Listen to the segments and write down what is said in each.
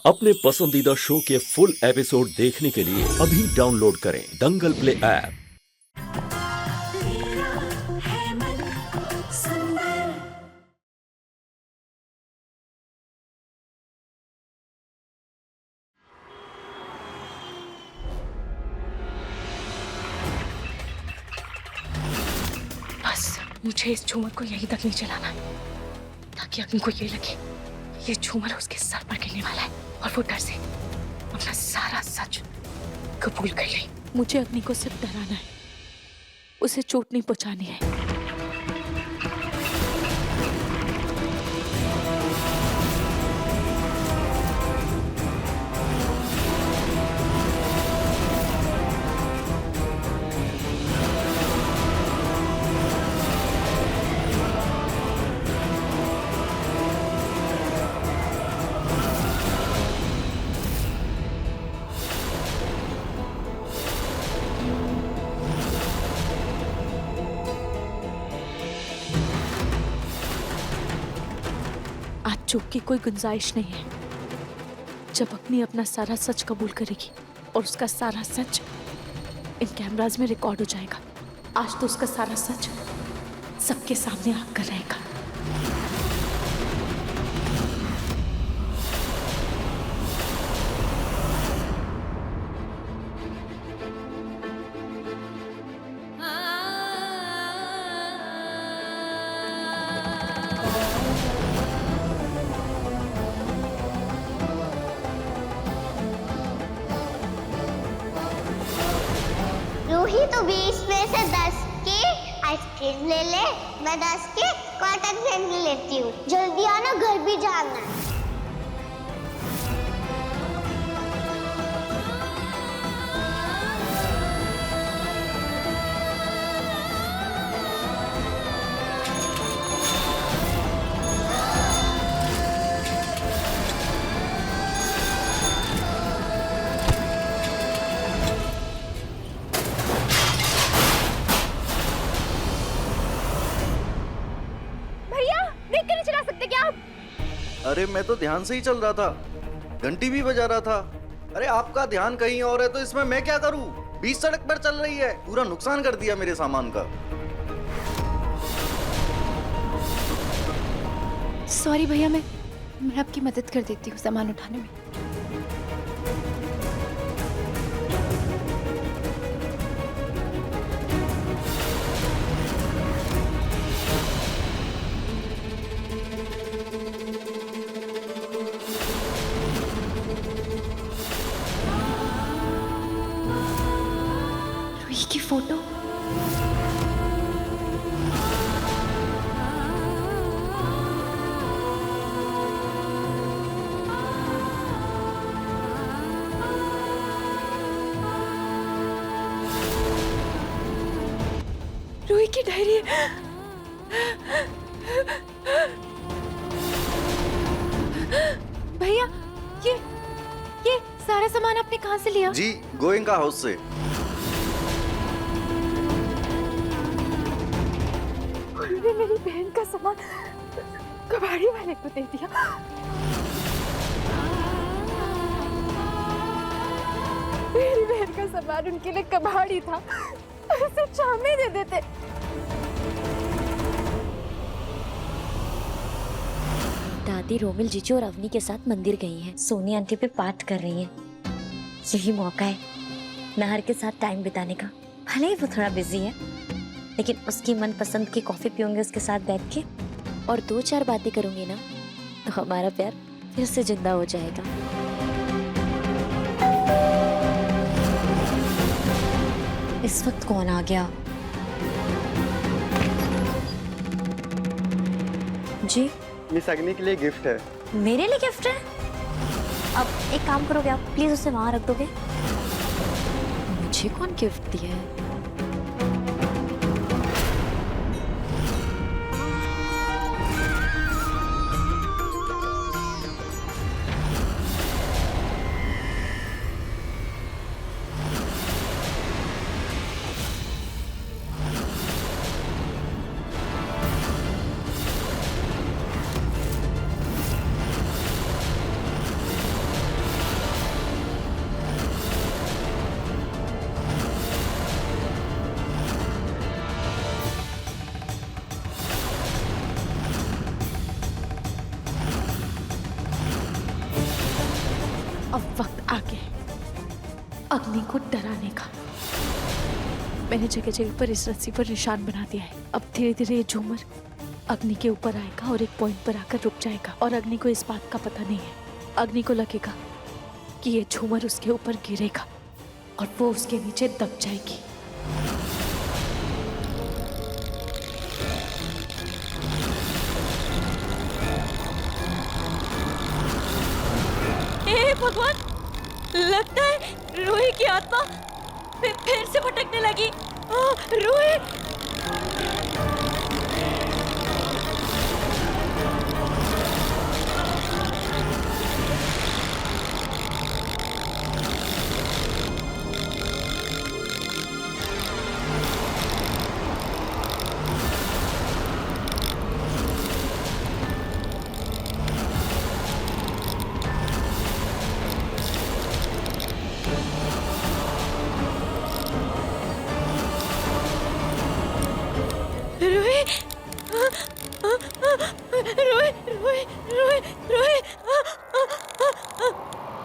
अपने पसंदीदा शो के फुल एपिसोड देखने के लिए अभी डाउनलोड करें दंगल प्ले ऐप। बस मुझे इस झूमर को यहीं तक नहीं चलाना ताकि अग्नि को ये लगे ये झूमर उसके सर पर गिरने वाला है और वो डर से अपना सारा सच कबूल कर ले। मुझे अग्नि को सिर्फ डराना है, उसे चोट नहीं पहुंचानी है। आज चूक की कोई गुंजाइश नहीं है। जब अग्नि अपना सारा सच कबूल करेगी और उसका सारा सच इन कैमराज में रिकॉर्ड हो जाएगा। आज तो उसका सारा सच सबके सामने आकर रहेगा। रूही तो 20 में से 10 की आइसक्रीम ले ले, मैं 10 की कॉटन कैंडी लेती हूँ। जल्दी आना, घर भी जाना है। अरे मैं तो ध्यान से ही चल रहा था, घंटी भी बजा रहा था। अरे आपका ध्यान कहीं और है तो इसमें मैं क्या करूं? बीच सड़क पर चल रही है, पूरा नुकसान कर दिया मेरे सामान का। सॉरी भैया, मैं आपकी मदद कर देती हूँ सामान उठाने में। रूही की फोटो। रूही की डायरी। भैया, ये सारा सामान आपने कहाँ से लिया? जी, गोयंका हाउस से। उन्होंने मेरी बहन का सामान कबाड़ी वाले को दे दिया। मेरी बहन का सामान उनके लिए कबाड़ी था, उसे चामे दे देते। दादी रोमिल जीजू और अवनी के साथ मंदिर गई हैं। सोनी आंटी पे पाठ कर रही हैं। यही मौका है नहर के साथ टाइम बिताने का। भले ही वो थोड़ा बिजी है, लेकिन उसकी मनपसंद की कॉफी पीऊंगे उसके साथ बैठ के और 2-4 बातें करूंगी ना, तो हमारा प्यार फिर से जिंदा हो जाएगा। इस वक्त कौन आ गया? जी, मिस अग्नि के लिए गिफ्ट है। मेरे लिए गिफ्ट है? अब एक काम करोगे आप, प्लीज उसे वहां रख दोगे? मुझे कौन गिफ्ट दिया है? अब वक्त आ गया अग्नि को डराने का। मैंने जगह जगह पर इस रस्सी पर निशान बना दिया है। अब धीरे धीरे ये झूमर अग्नि के ऊपर आएगा और एक पॉइंट पर आकर रुक जाएगा और अग्नि को इस बात का पता नहीं है। अग्नि को लगेगा कि ये झूमर उसके ऊपर गिरेगा और वो उसके नीचे दब जाएगी। हे भगवान, लगता है रूही की आत्मा फिर से भटकने लगी। रूही,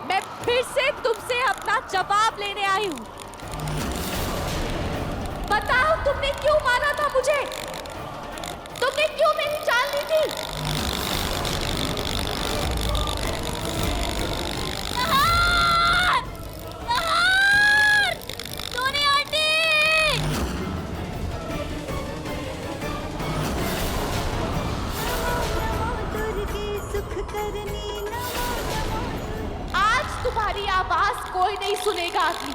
मैं फिर से तुमसे अपना जवाब लेने आई हूँ। बताओ तुमने क्यों मारा था मुझे? तुमने क्यों मेरी जान ली थी? नहार! नहार! सोनी आंटी! आज तुम्हारी आवाज कोई नहीं सुनेगा अग्नि।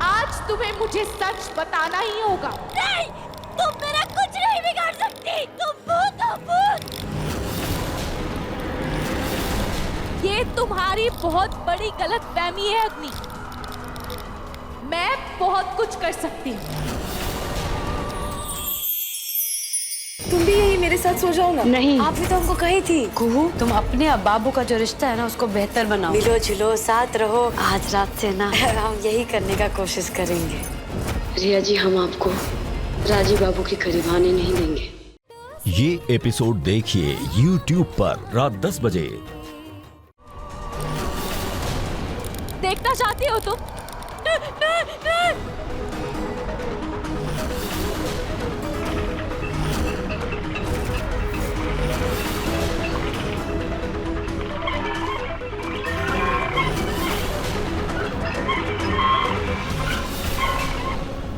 आज तुम्हें मुझे सच बताना ही होगा। नहीं, तुम मेरा कुछ नहीं बिगाड़ सकती। तुम भूत हो, भूत। ये तुम्हारी बहुत बड़ी गलतफहमी है अग्नि। मैं बहुत कुछ कर सकती हूँ। तुम भी यही मेरे साथ सो जाओ ना। नहीं, आप भी तो हमको कही थी। कुहू, तुम अपने और बाबू का जो रिश्ता है ना उसको बेहतर बनाओ। मिलो जुलो साथ रहो। आज रात से ना हम यही करने का कोशिश करेंगे। रिया जी, हम आपको राजीव बाबू के करीब आने नहीं देंगे। ये एपिसोड देखिए YouTube पर रात 10 बजे। देखना चाहती हो तुम?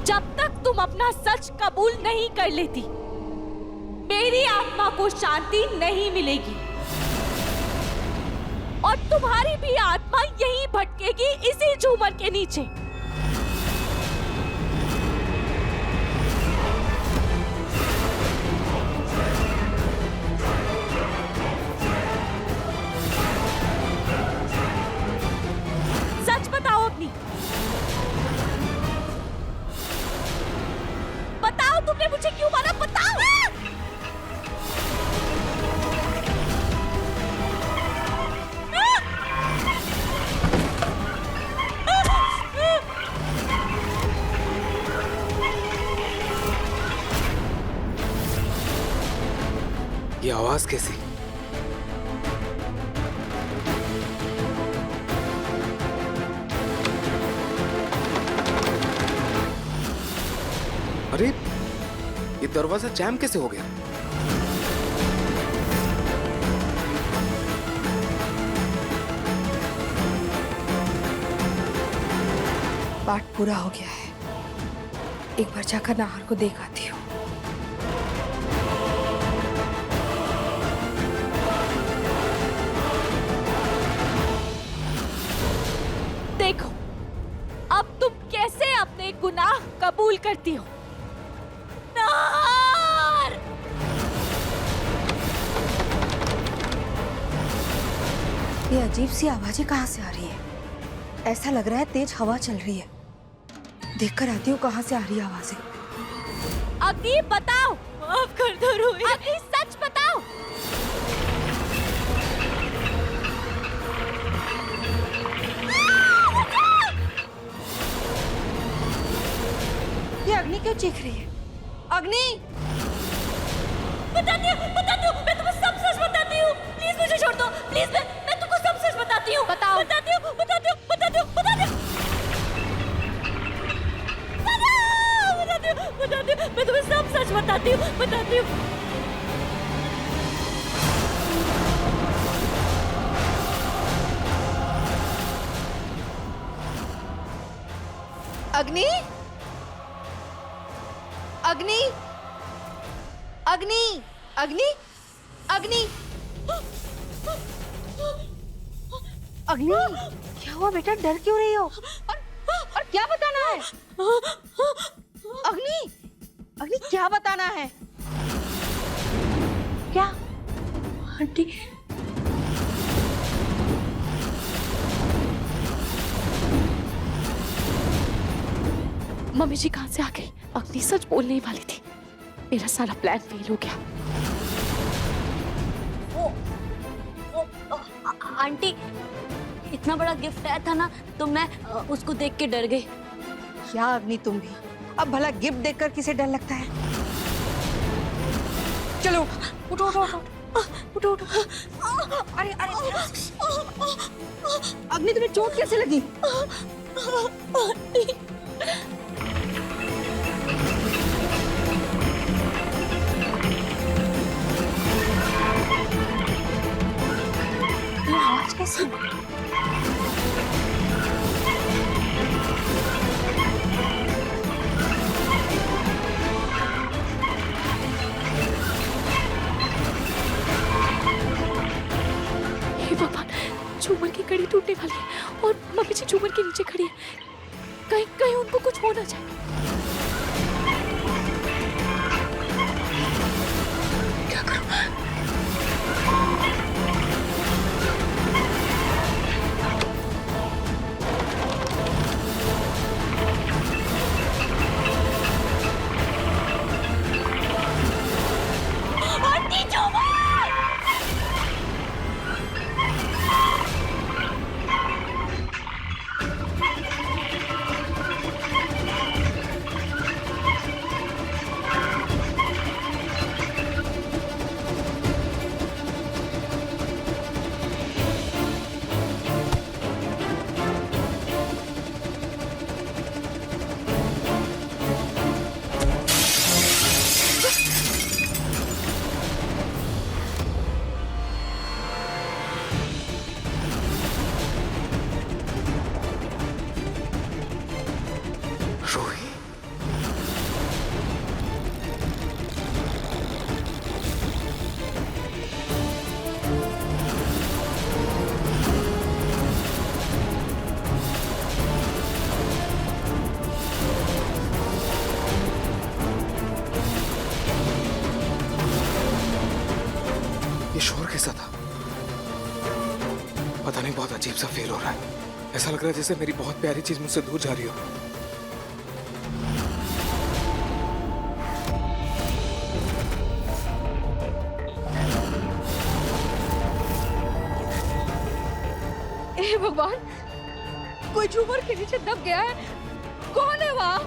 जब तक तुम अपना सच कबूल नहीं कर लेती, मेरी आत्मा को शांति नहीं मिलेगी और तुम्हारी भी आत्मा यहीं भटकेगी इसी झूमर के नीचे। सच बताओ अग्नि, बताओ तुमने मुझे क्यों मारा? बताओ। ये आवाज कैसी? अरे, ये दरवाजा जैम कैसे हो गया? पाठ पूरा हो गया है। एक बार जाकर नाहर को देख आती हूँ। देखो, अब तुम कैसे अपने गुनाह कबूल करती हो। नाहर! ये अजीब सी आवाजें कहाँ से आ रही है? ऐसा लग रहा है तेज हवा चल रही है। देखकर आती हूँ कहाँ से आ रही है आवाजें। अग्नि बताओ। माफ कर दो रूही। अग्नि सच बताओ। ये अग्नि क्यों चीख रही है? अग्नि! बताती हूँ, मैं तुम्हें सब सच बताती हूँ। प्लीज मुझे छोड़ दो, प्लीज। मैं तुमको सब सच बताती हूँ बताती हूँ। अग्नि, अग्नि, अग्नि, अग्नि, अग्नि, अग्नि, क्या हुआ बेटा? डर क्यों रही हो? और क्या बताना है? अग्नि, अग्नि क्या बताना है? क्या? आंटी, मम्मी जी कहाँ से आ गई? अग्नि सच बोलने ही वाली थी। मेरा सारा प्लान फेल हो गया। आंटी, इतना बड़ा गिफ्ट आया था ना, तो मैं उसको देख के डर गई। क्या अग्नि तुम भी? अब भला गिफ्ट देखकर किसे डर लगता है? चलो उठो उठो उठो उठो उठो। अरे अरे अग्नि, तुम्हें चोट कैसे लगी? ये आवाज कैसी? हे भगवान, झूमर की कड़ी टूटने वाली है और मम्मी जी झूमर के नीचे खड़ी है। कहीं कहीं उनको कुछ हो ना जाए। क्या करूं? आंटी, झूमर! रोही, ये शोर कैसा था? पता नहीं, बहुत अजीब सा फील हो रहा है। ऐसा लग रहा है जैसे मेरी बहुत प्यारी चीज मुझसे दूर जा रही हो। हे भगवान, कोई झूमर के नीचे दब गया है। कौन है वहाँ?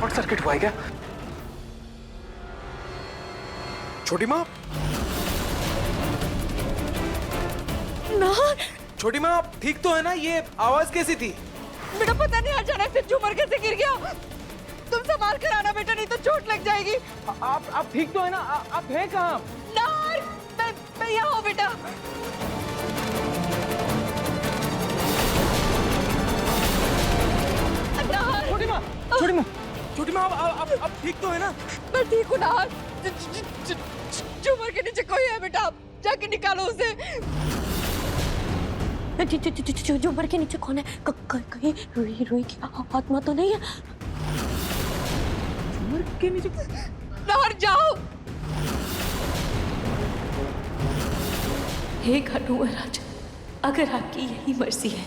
शॉर्ट सर्किट हुआ है क्या? छोटी माँ, नाहर, छोटी माँ, आप ठीक तो है ना? ये आवाज कैसी थी? बेटा पता नहीं अचानक से झूमर कैसे गिर गया। तुम संभाल कर आना बेटा, नहीं तो चोट लग जाएगी। आप ठीक तो है ना? आप हैं कहाँ? नाहर, मैं यहाँ हूँ बेटा। नाहर, छोटी माँ, छोटी माँ, आप ठीक तो है ना? मैं ठीक हूँ नाहर। झूमर के नीचे कोई है बेटा, आप जाके निकालो उसे। झूमर के नीचे कौन है? कहीं रोई रोई की आत्मा तो नहीं है? झूमर के नीचे? नाहर जाओ। हे घाटू महाराज, अगर आपकी यही मर्जी है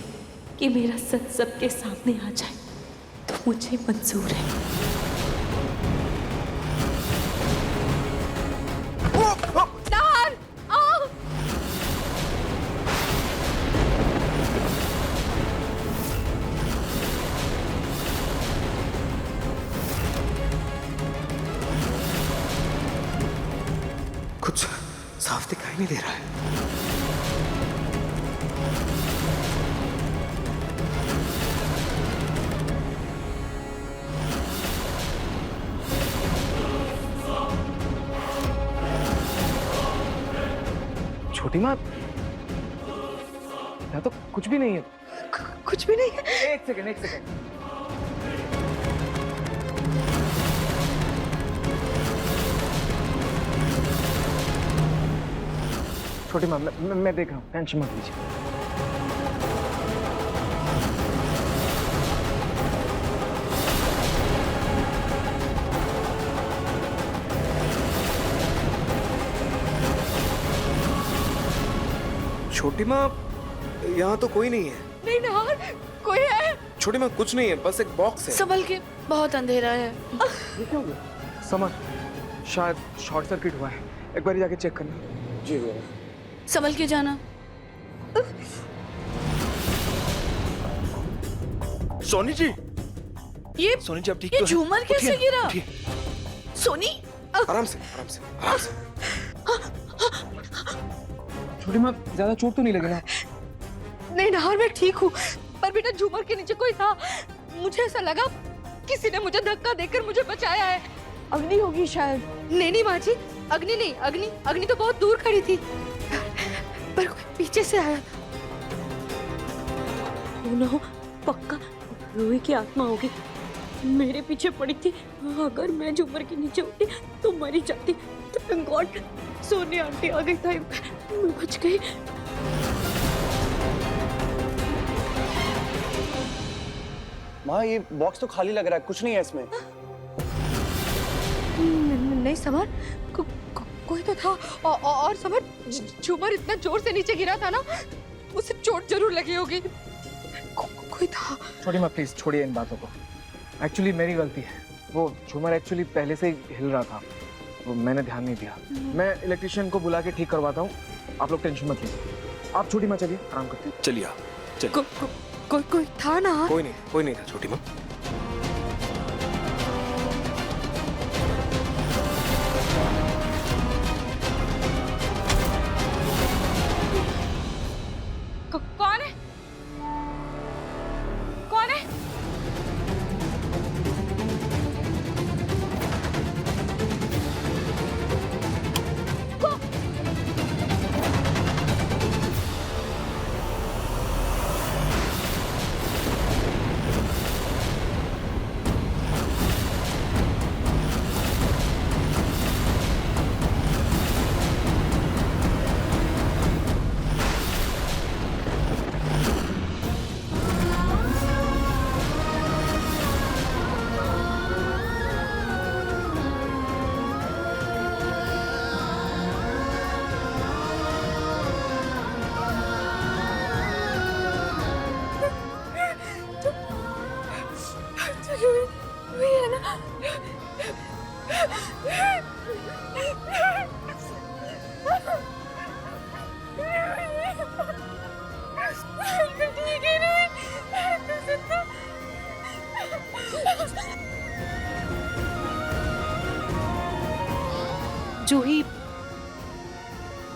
कि मेरा सच सबके सामने आ जाए तो मुझे मंजूर है। नाहर, आओ। कुछ साफ दिखाई नहीं दे रहा है। छोटी माँ, यहाँ तो कुछ भी नहीं है। कुछ भी नहीं है। एक सेकंड। छोटी माँ, मैं देख रहा हूँ, टेंशन मत लीजिए। छोटी माँ, यहाँ तो कोई नहीं है। नहीं नाहर, कोई है। छोटी माँ, कुछ नहीं है, बस एक बॉक्स है। संभल के, बहुत अंधेरा है। ये क्या हो गया? समझ, शायद शॉर्ट सर्किट हुआ है। एक बार जाके चेक करना। जी हुआ। संभल के जाना। सोनी जी, सोनी जी, आप ठीक ये तो हैं? झूमर कैसे उठिए, गिरा? उठिए। सोनी, आराम से। छोटी माँ, ज्यादा चोट तो नहीं लगी ना? नहीं नाहर, मैं ठीक हूँ, पर बेटा झूमर के नीचे कोई था। मुझे ऐसा लगा किसी ने मुझे धक्का देकर मुझे बचाया है। अग्नि होगी शायद। नहीं माँ जी, अग्नि नहीं। अग्नि तो बहुत दूर खड़ी थी, पर कोई पीछे से आया था। हो, पक्का रूही की आत्मा होगी, मेरे पीछे पड़ी थी। अगर मैं झूमर के नीचे उठी तो मरी जाती। तो गॉड, सोनी आंटी आ गई था, मैं बच गई। माँ, ये बॉक्स तो खाली लग रहा है, कुछ नहीं है इसमें। नहीं समर, कोई तो था। और समर, झूमर इतना जोर से नीचे गिरा था ना, उसे चोट जरूर लगी होगी। कोई था। छोटी माँ, प्लीज छोड़िए इन बातों को। एक्चुअली मेरी गलती है। वो झूमर एक्चुअली पहले से ही हिल रहा था, वो मैंने ध्यान नहीं दिया। मैं इलेक्ट्रिशियन को बुला के ठीक करवाता हूँ, आप लोग टेंशन मत लीजिए। आप छोटी माँ चलिए, आराम करते। चलिए आप, चलिए। कोई था ना? कोई नहीं था छोटी माँ। कौन है?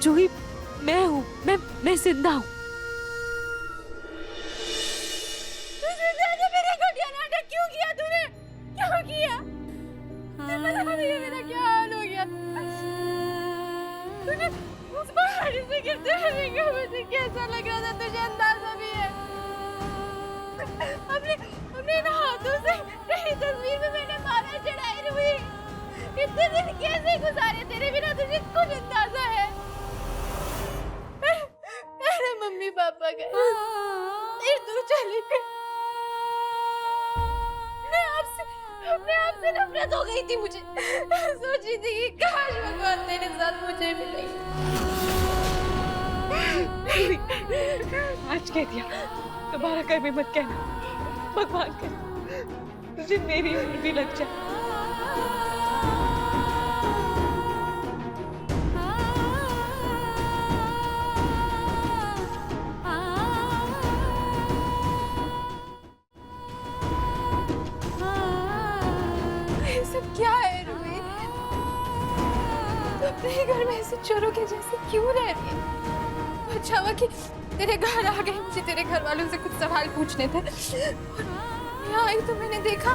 जूही, मैं हूँ, मैं जिंदा हूँ। मेरा घटिया नाटक क्यों किया तूने? क्यों किया? मेरा क्या हाल हो गया? तूने उस पहाड़ी से गिरते हुए देखा, मुझे कैसा लग रहा था, तुझे अंदाजा भी है? अपने इन हाथों से तेरी तस्वीर में मैंने माला चढ़ाई हुई। इतने दिन कैसे गुजारे तेरे बिना, तुझे कुछ अंदाजा है? मेरे मम्मी पापा गए, फिर तू चली गई। अपने आप से नफरत हो गई थी मुझे। सोची थी कि काश भगवान तेरे साथ मुझे मिले। आज कह दिया, दोबारा कभी मत कहना। भगवान करे तुझे मेरी उम्र भी लग जाए। ये सब क्या है रूही? तू अपने घर में ऐसे चोरों के जैसे क्यों रह रही है? तो अच्छा हुआ कि तेरे घर आ गए, मुझे तेरे घर वालों से कुछ सवाल पूछने थे। यहाँ आई तो मैंने देखा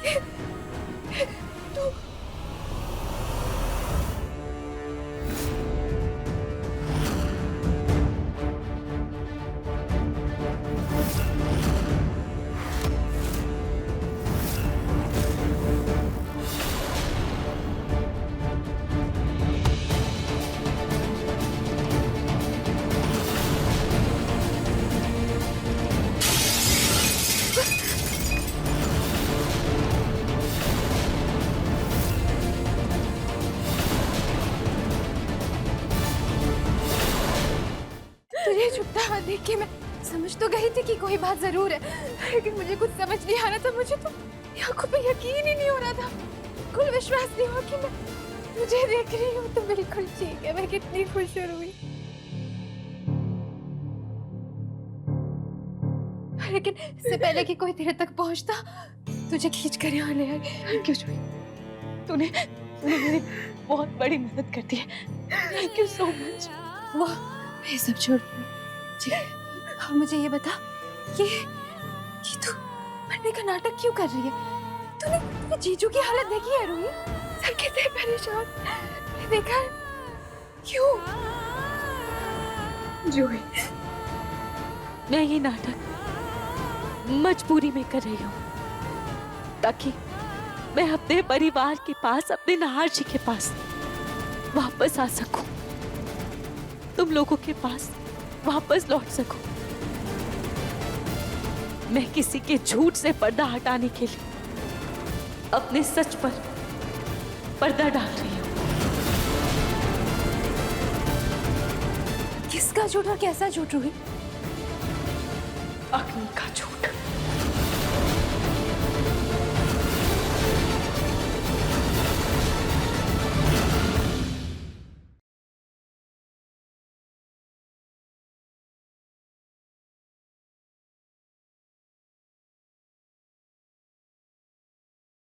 कि तू हाँ, देख के मैं समझ तो गई थी कि कोई बात जरूर है, लेकिन मुझे कुछ समझ नहीं आ रहा था। मुझे तो आंखों पे यकीन ही नहीं हो रहा था, बिल्कुल विश्वास नहीं हुआ कि मैं तुझे देख रही हूँ। तो बिल्कुल ठीक है, मैं कितनी खुश हो रही। लेकिन इससे पहले कि कोई तेरे तक पहुंचता, तुझे खींच कर यहाँ ले आए। क्यों जोई? तूने मेरी बहुत बड़ी मदद कर दी है। Thank you so much. वो ये सब छोड़, ठीक है, हाँ मुझे ये बता, ये तू मरने का नाटक क्यों कर रही है? तूने जीजू की हालत देखी है रूही? सब कितने परेशान, देखा है? क्यों? जोई, मैं ये नाटक मजबूरी में कर रही हूँ ताकि मैं अपने परिवार के पास, अपने नाहर जी के पास वापस आ सकूं, तुम लोगों के पास वापस लौट सकूं। मैं किसी के झूठ से पर्दा हटाने के लिए अपने सच पर पर्दा डाल रही हूँ। किसका झूठ और कैसा झूठ रूही? अग्नि का झूठ।